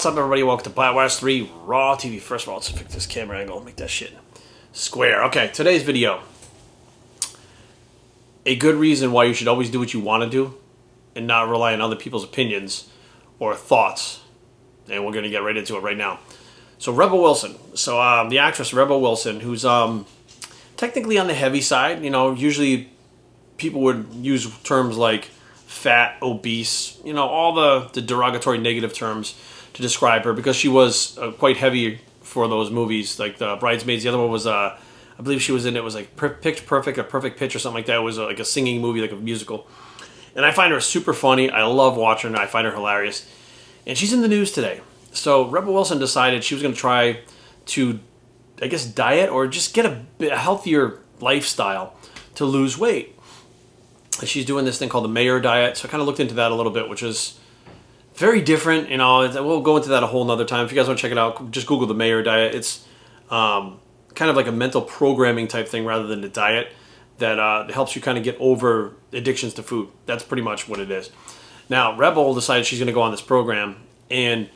What's up, everybody? Welcome to Blast 3 Raw TV. First of all, let's fix this camera angle. Make that shit square. Okay, today's video. A good reason why you should always do what you want to do and not rely on other people's opinions or thoughts. And we're going to get right into it right now. So, Rebel Wilson. So, the actress Rebel Wilson, who's technically on the heavy side. You know, usually people would use terms like fat, obese, you know, all the derogatory negative terms to describe her because she was quite heavy for those movies, like the Bridesmaids. The other one was, I believe she was in, it was like Pitch Perfect, A Perfect Pitch or something like that. It was like a singing movie, like a musical. And I find her super funny. I love watching her. I find her hilarious. And she's in the news today. So Rebel Wilson decided she was going to try to, I guess, diet or just get a healthier lifestyle to lose weight. And she's doing this thing called the Mayo diet. So I kind of looked into that a little bit, which is very different. You know, we'll go into that a whole nother time. If you guys want to check it out, just Google the Mayo diet. It's kind of like a mental programming type thing rather than a diet that helps you kind of get over addictions to food. That's pretty much what it is. Now, Rebel decided she's going to go on this program, and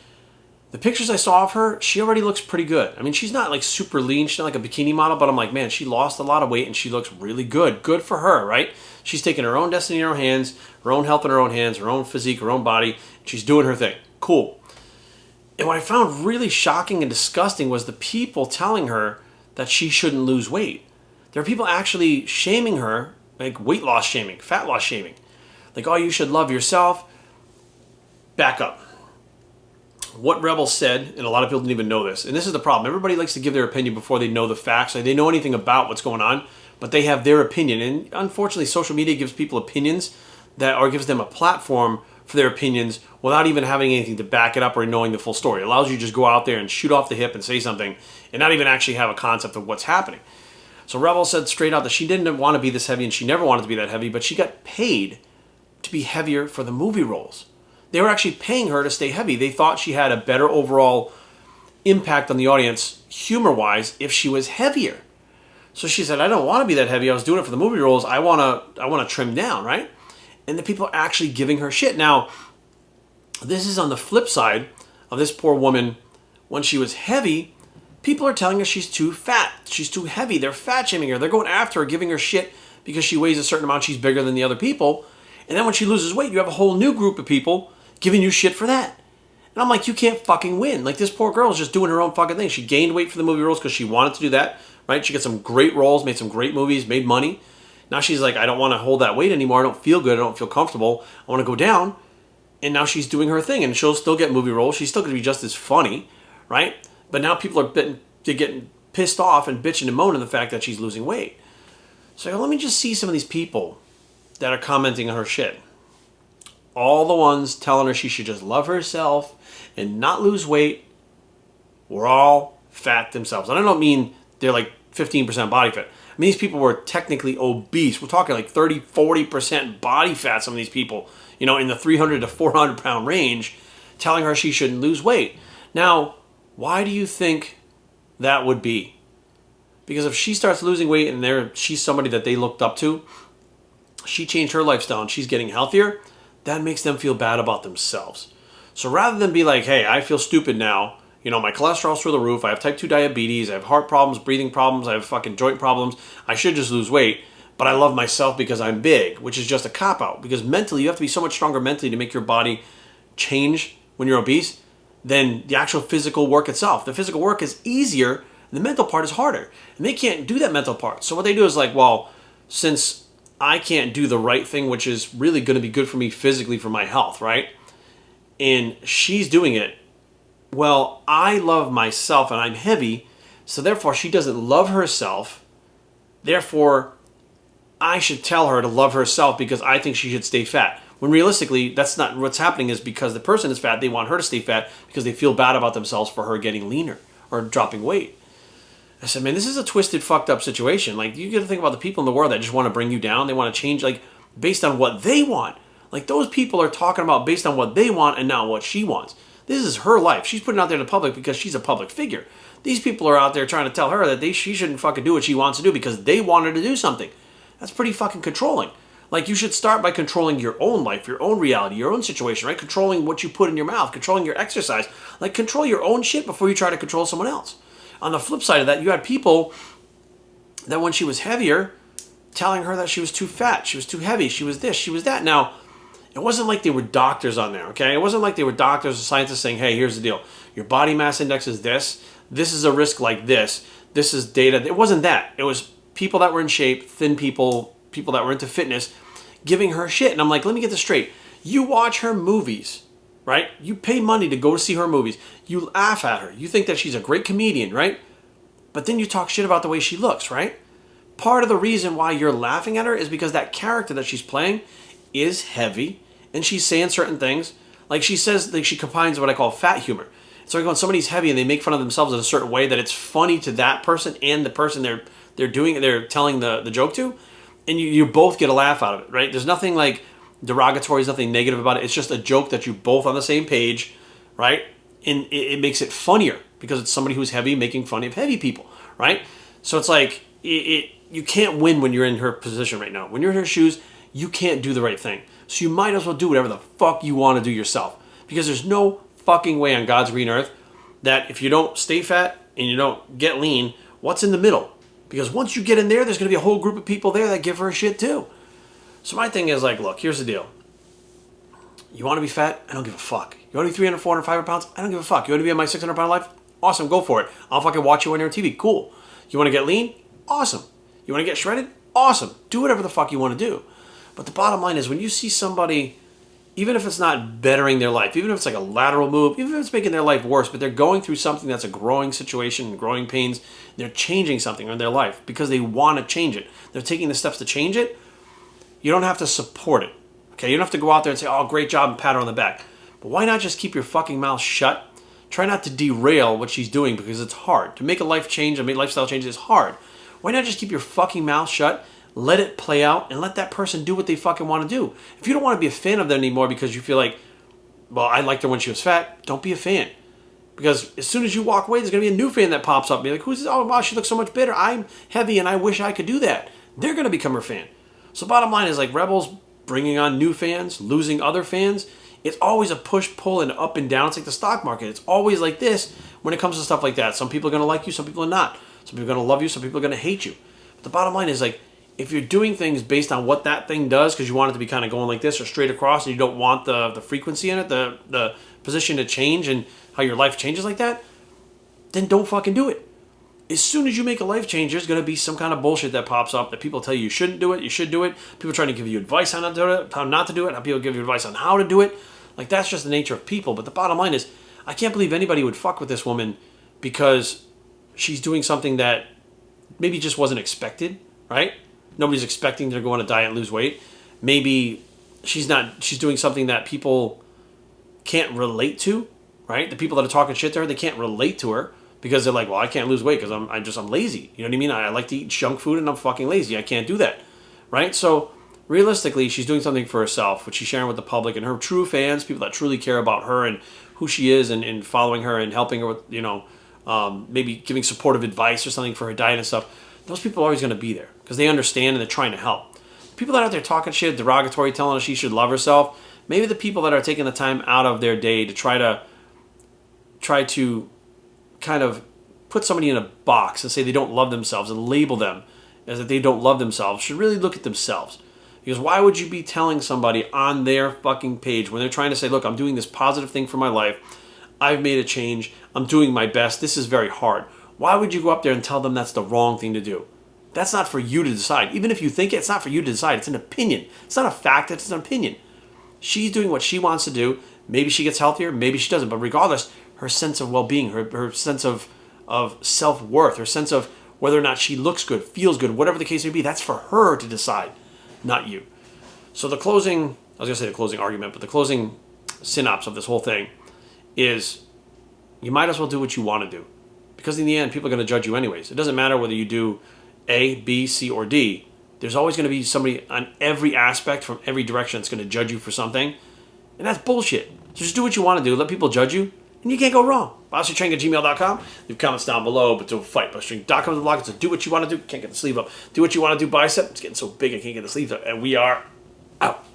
the pictures I saw of her, she already looks pretty good. I mean, she's not like super lean. She's not like a bikini model, but I'm like, man, she lost a lot of weight and she looks really good. Good for her, right? She's taking her own destiny in her own hands, her own health in her own hands, her own physique, her own body. She's doing her thing. Cool. And what I found really shocking and disgusting was the people telling her that she shouldn't lose weight. There are people actually shaming her, like weight loss shaming, fat loss shaming. Like, oh, you should love yourself. Back up. What Rebel said, and a lot of people didn't even know this, and this is the problem. Everybody likes to give their opinion before they know the facts. Like, they know anything about what's going on, but they have their opinion. And unfortunately, social media gives people opinions or gives them a platform for their opinions without even having anything to back it up or knowing the full story. It allows you to just go out there and shoot off the hip and say something and not even actually have a concept of what's happening. So Rebel said straight out that she didn't want to be this heavy and she never wanted to be that heavy, but she got paid to be heavier for the movie roles. They were actually paying her to stay heavy. They thought she had a better overall impact on the audience, humor-wise, if she was heavier. So she said, I don't want to be that heavy. I was doing it for the movie roles. I want to trim down, right? And the people are actually giving her shit. Now, this is on the flip side of this poor woman. When she was heavy, people are telling her she's too fat. She's too heavy. They're fat shaming her. They're going after her, giving her shit because she weighs a certain amount. She's bigger than the other people. And then when she loses weight, you have a whole new group of people giving you shit for that. And I'm like, you can't fucking win. Like, this poor girl is just doing her own fucking thing. She gained weight for the movie roles because she wanted to do that, right? She got some great roles, made some great movies, made money. Now she's like, I don't want to hold that weight anymore. I don't feel good. I don't feel comfortable. I want to go down. And now she's doing her thing, and she'll still get movie roles. She's still going to be just as funny, right? But now people are getting pissed off and bitching and moaning the fact that she's losing weight. So let me just see some of these people that are commenting on her shit. All the ones telling her she should just love herself and not lose weight were all fat themselves. And I don't mean they're like 15% body fat. I mean, these people were technically obese. We're talking like 30, 40% body fat, some of these people, you know, in the 300 to 400 pound range, telling her she shouldn't lose weight. Now, why do you think that would be? Because if she starts losing weight and she's somebody that they looked up to, she changed her lifestyle and she's getting healthier, that makes them feel bad about themselves. So rather than be like, hey, I feel stupid now, you know, my cholesterol's through the roof, I have type 2 diabetes, I have heart problems, breathing problems, I have fucking joint problems, I should just lose weight, but I love myself because I'm big, which is just a cop-out. Because mentally, you have to be so much stronger mentally to make your body change when you're obese than the actual physical work itself. The physical work is easier, the mental part is harder. And they can't do that mental part. So what they do is like, well, since I can't do the right thing, which is really going to be good for me physically for my health, right? And she's doing it. Well, I love myself and I'm heavy, so therefore she doesn't love herself. Therefore, I should tell her to love herself because I think she should stay fat. When realistically, that's not what's happening. Is because the person is fat, they want her to stay fat because they feel bad about themselves for her getting leaner or dropping weight. I said, man, this is a twisted, fucked up situation. Like, you got to think about the people in the world that just want to bring you down. They want to change, like, based on what they want. Like, those people are talking about based on what they want and not what she wants. This is her life. She's putting it out there to the public because she's a public figure. These people are out there trying to tell her that she shouldn't fucking do what she wants to do because they want her to do something. That's pretty fucking controlling. Like, you should start by controlling your own life, your own reality, your own situation, right? Controlling what you put in your mouth, controlling your exercise. Like, control your own shit before you try to control someone else. On the flip side of that, you had people that when she was heavier, telling her that she was too fat, she was too heavy, she was this, she was that. Now, it wasn't like they were doctors on there, okay? It wasn't like they were doctors or scientists saying, hey, here's the deal. Your body mass index is this. This is a risk like this. This is data. It wasn't that. It was people that were in shape, thin people, people that were into fitness, giving her shit. And I'm like, let me get this straight. You watch her movies, right? You pay money to go to see her movies. You laugh at her. You think that she's a great comedian, right? But then you talk shit about the way she looks, right? Part of the reason why you're laughing at her is because that character that she's playing is heavy, and she's saying certain things. Like, she says, like, she combines what I call fat humor. So when somebody's heavy and they make fun of themselves in a certain way that it's funny to that person and the person they're telling the joke to, and you both get a laugh out of it, right? There's nothing like derogatory, there's nothing negative about it. It's just a joke that you both on the same page, right? And it makes it funnier because it's somebody who's heavy making fun of heavy people, right? So it's like, you can't win when you're in her position right now. When you're in her shoes, you can't do the right thing. So you might as well do whatever the fuck you want to do yourself. Because there's no fucking way on God's green earth that if you don't stay fat and you don't get lean, what's in the middle? Because once you get in there, there's going to be a whole group of people there that give her a shit too. So my thing is like, look, here's the deal. You want to be fat? I don't give a fuck. You want to be 300, 400, 500 pounds? I don't give a fuck. You want to be in my 600 pound life? Awesome, go for it. I'll fucking watch you on your TV. Cool. You want to get lean? Awesome. You want to get shredded? Awesome. Do whatever the fuck you want to do. But the bottom line is when you see somebody, even if it's not bettering their life, even if it's like a lateral move, even if it's making their life worse, but they're going through something that's a growing situation, growing pains, they're changing something in their life because they want to change it. They're taking the steps to change it. You don't have to support it. Okay, you don't have to go out there and say, oh, great job, and pat her on the back. But why not just keep your fucking mouth shut? Try not to derail what she's doing because it's hard. To make a life change, to make lifestyle change is hard. Why not just keep your fucking mouth shut, let it play out, and let that person do what they fucking want to do? If you don't want to be a fan of them anymore because you feel like, well, I liked her when she was fat, don't be a fan. Because as soon as you walk away, there's going to be a new fan that pops up and be like, who's this? Oh, wow, she looks so much better. I'm heavy and I wish I could do that. They're going to become her fan. So bottom line is like Rebels bringing on new fans, losing other fans. It's always a push, pull, and up and down. It's like the stock market. It's always like this when it comes to stuff like that. Some people are going to like you, some people are not. Some people are going to love you, some people are going to hate you. But the bottom line is like, if you're doing things based on what that thing does, because you want it to be kind of going like this or straight across, and you don't want the frequency in it, the position to change and how your life changes like that, then don't fucking do it. As soon as you make a life change, there's going to be some kind of bullshit that pops up that people tell you shouldn't do it, you should do it. People trying to give you advice on how to do it, how not to do it, how people give you advice on how to do it. Like, that's just the nature of people. But the bottom line is, I can't believe anybody would fuck with this woman because she's doing something that maybe just wasn't expected, right? Nobody's expecting her to go on a diet and lose weight. Maybe she's doing something that people can't relate to, right? The people that are talking shit to her, they can't relate to her because they're like, well, I can't lose weight because I'm lazy. You know what I mean? I like to eat junk food and I'm fucking lazy. I can't do that, right? So realistically, she's doing something for herself, which she's sharing with the public and her true fans, people that truly care about her and who she is and following her and helping her with, maybe giving supportive advice or something for her diet and stuff. Those people are always going to be there because they understand and they're trying to help. People that are out there talking shit, derogatory, telling her she should love herself, maybe the people that are taking the time out of their day to try to kind of put somebody in a box and say they don't love themselves and label them as that they don't love themselves should really look at themselves. Because why would you be telling somebody on their fucking page when they're trying to say, look, I'm doing this positive thing for my life, I've made a change, I'm doing my best, this is very hard. Why would you go up there and tell them that's the wrong thing to do? That's not for you to decide. Even if you think it's not for you to decide. It's an opinion. It's not a fact. It's an opinion. She's doing what she wants to do. Maybe she gets healthier. Maybe she doesn't. But regardless, her sense of well-being, her sense of self-worth, her sense of whether or not she looks good, feels good, whatever the case may be, that's for her to decide, not you. So the closing argument, but the closing synopsis of this whole thing is you might as well do what you want to do. Because in the end, people are going to judge you anyways. It doesn't matter whether you do A, B, C, or D. There's always going to be somebody on every aspect from every direction that's going to judge you for something. And that's bullshit. So just do what you want to do. Let people judge you. And you can't go wrong. BossYourTrain@gmail.com. Leave comments down below. But don't fight. BossYourTrain.com is the blog. So do what you want to do. Can't get the sleeve up. Do what you want to do. Bicep. It's getting so big I can't get the sleeves up. And we are out.